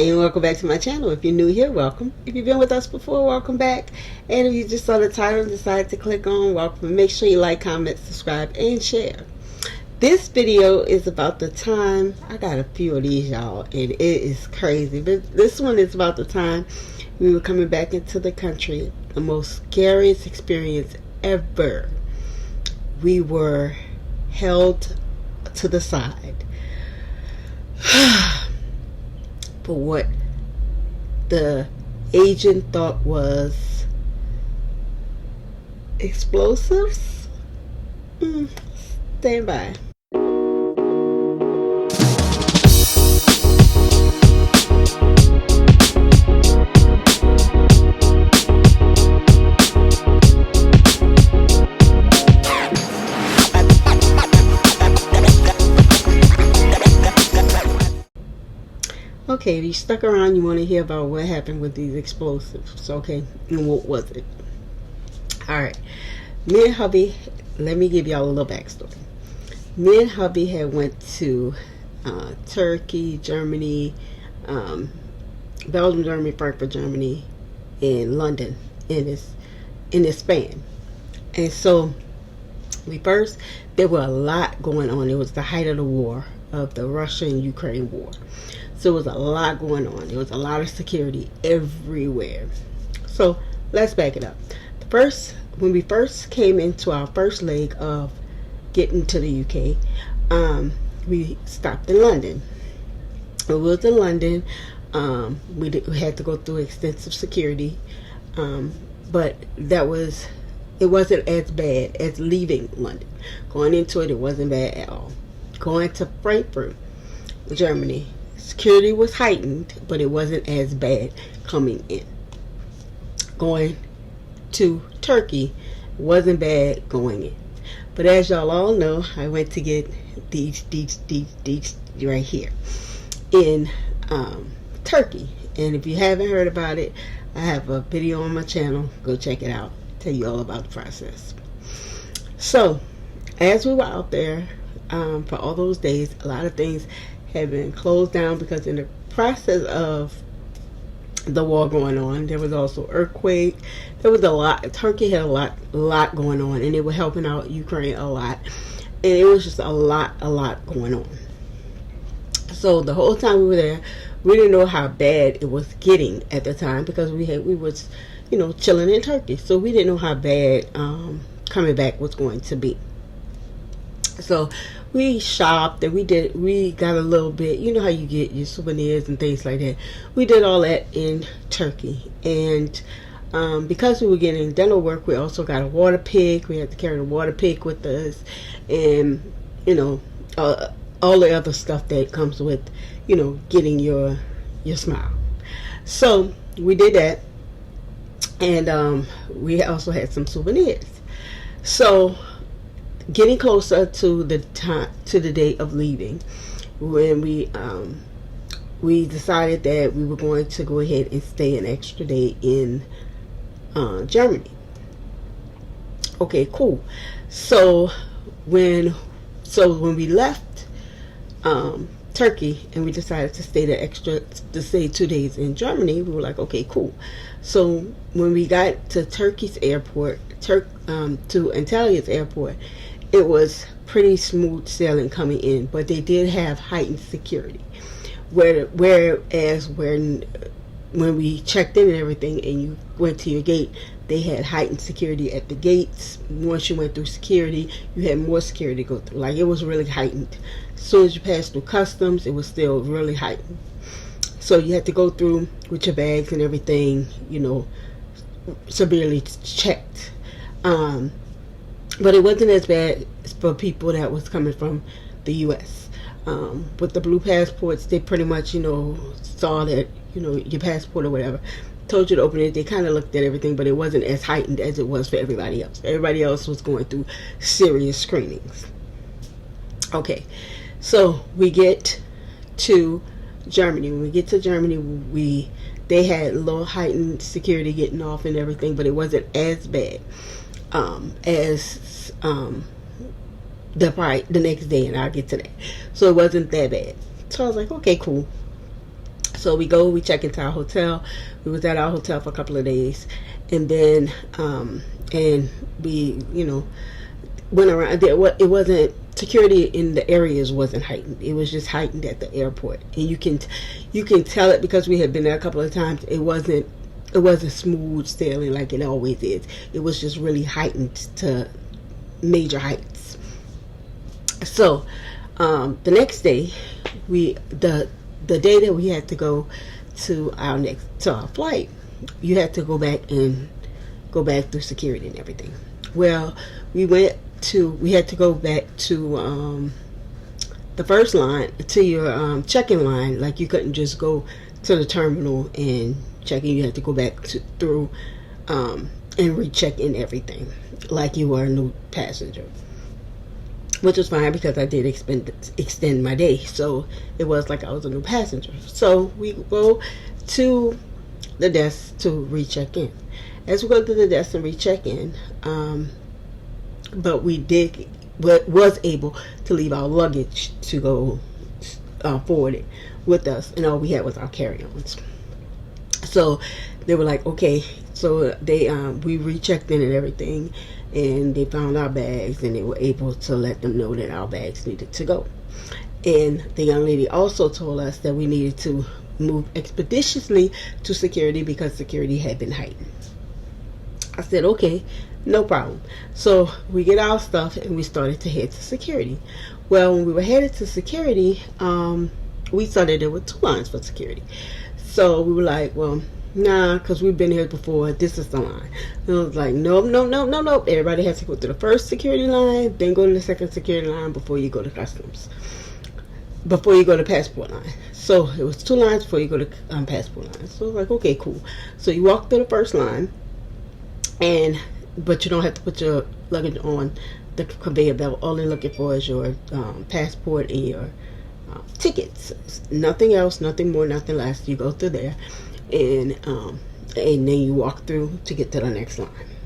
And welcome back to my channel. If you're new here, welcome. If you've been with us before, welcome back. And if you just saw the title and decided to click on, welcome. Make sure you like, comment, subscribe, and share. This video is about the time, I got a few of these, y'all, and it is crazy. But this one is about the time we were coming back into the country. The most scariest experience ever. We were held to the side for what the agent thought was explosives. Stand by. Okay, if you stuck around, you want to hear about what happened with these explosives, okay? And what was it? Alright, me and hubby, let me give y'all a little backstory. Me and hubby had went to Turkey, Germany, Belgium, Germany, Frankfurt, Germany, and London in this span. And so there were a lot going on. It was the height of the war, of the Russia and Ukraine war. So it was a lot going on. There was a lot of security everywhere. So let's back it up. When we first came into our first leg of getting to the UK, we stopped in London. We was in London. We had to go through extensive security, but it wasn't as bad as leaving London. Going into it, it wasn't bad at all. Going to Frankfurt, Germany, security was heightened, but it wasn't as bad coming in. Going to Turkey wasn't bad going in. But as y'all all know, I went to get these right here in Turkey. And if you haven't heard about it, I have a video on my channel. Go check it out. Tell you all about the process. So, as we were out there for all those days, a lot of things had been closed down because in the process of the war going on, there was also earthquake. There was a lot. Turkey had a lot going on, and they were helping out Ukraine a lot, and it was just a lot going on. So the whole time we were there, we didn't know how bad it was getting at the time because we was chilling in Turkey, so we didn't know how bad coming back was going to be. So we shopped and we got a little bit, you know how you get your souvenirs and things like that. We did all that in Turkey. And because we were getting dental work, we also got a water pick. We had to carry the water pick with us, and all the other stuff that comes with getting your smile. So we did that, and we also had some souvenirs. So getting closer to the day of leaving, when we decided that we were going to go ahead and stay an extra day in Germany. Okay, cool. So when we left Turkey and we decided to stay 2 days in Germany, we were like, okay, cool. So when we got to Turkey's airport, to Antalya's airport, it was pretty smooth sailing coming in, but they did have heightened security. Whereas when we checked in and everything and you went to your gate, they had heightened security at the gates. Once you went through security, you had more security to go through. Like, it was really heightened. As soon as you passed through customs, it was still really heightened. So you had to go through with your bags and everything, severely checked. But it wasn't as bad for people that was coming from the U.S. With the blue passports, they pretty much, saw that, your passport or whatever, told you to open it. They kind of looked at everything, but it wasn't as heightened as it was for everybody else. Everybody else was going through serious screenings. Okay, so we get to Germany. When we get to Germany, they had a little heightened security getting off and everything, but it wasn't as bad as the next day, and I'll get to that. So it wasn't that bad. So I was like, okay, cool. So we check into our hotel. We was at our hotel for a couple of days, and then and we, went around there. It wasn't, security in the areas wasn't heightened. It was just heightened at the airport, and you can tell it because we had been there a couple of times. It wasn't smooth sailing like it always is. It was just really heightened to major heights. So the next day, the day that we had to go to our flight, you had to go back through security and everything. Well, we had to go back to the first line, to your check-in line. Like, you couldn't just go to the terminal and check in. You had to go back through and recheck in everything like you were a new passenger, which was fine because I did extend my day, so it was like I was a new passenger. So we go to the desk to recheck in. As we go to the desk and recheck in, but was able to leave our luggage to go forward it with us, and all we had was our carry-ons. So they were like, okay. So we rechecked in and everything, and they found our bags, and they were able to let them know that our bags needed to go. And the young lady also told us that we needed to move expeditiously to security because security had been heightened. I said, okay, no problem. So we get our stuff and we started to head to security. Well, when we were headed to security, we saw that there were 2 lines for security. So we were like, well, nah, because we've been here before. This is the line. And I was like, nope. Everybody has to go to the first security line, then go to the second security line before you go to customs, before you go to passport line. So it was 2 lines before you go to passport line. So I was like, okay, cool. So you walk through the first line, but you don't have to put your luggage on the conveyor belt. All they're looking for is your passport and your tickets. Nothing else, nothing more, nothing less. You go through there, and then you walk through to get to the next line.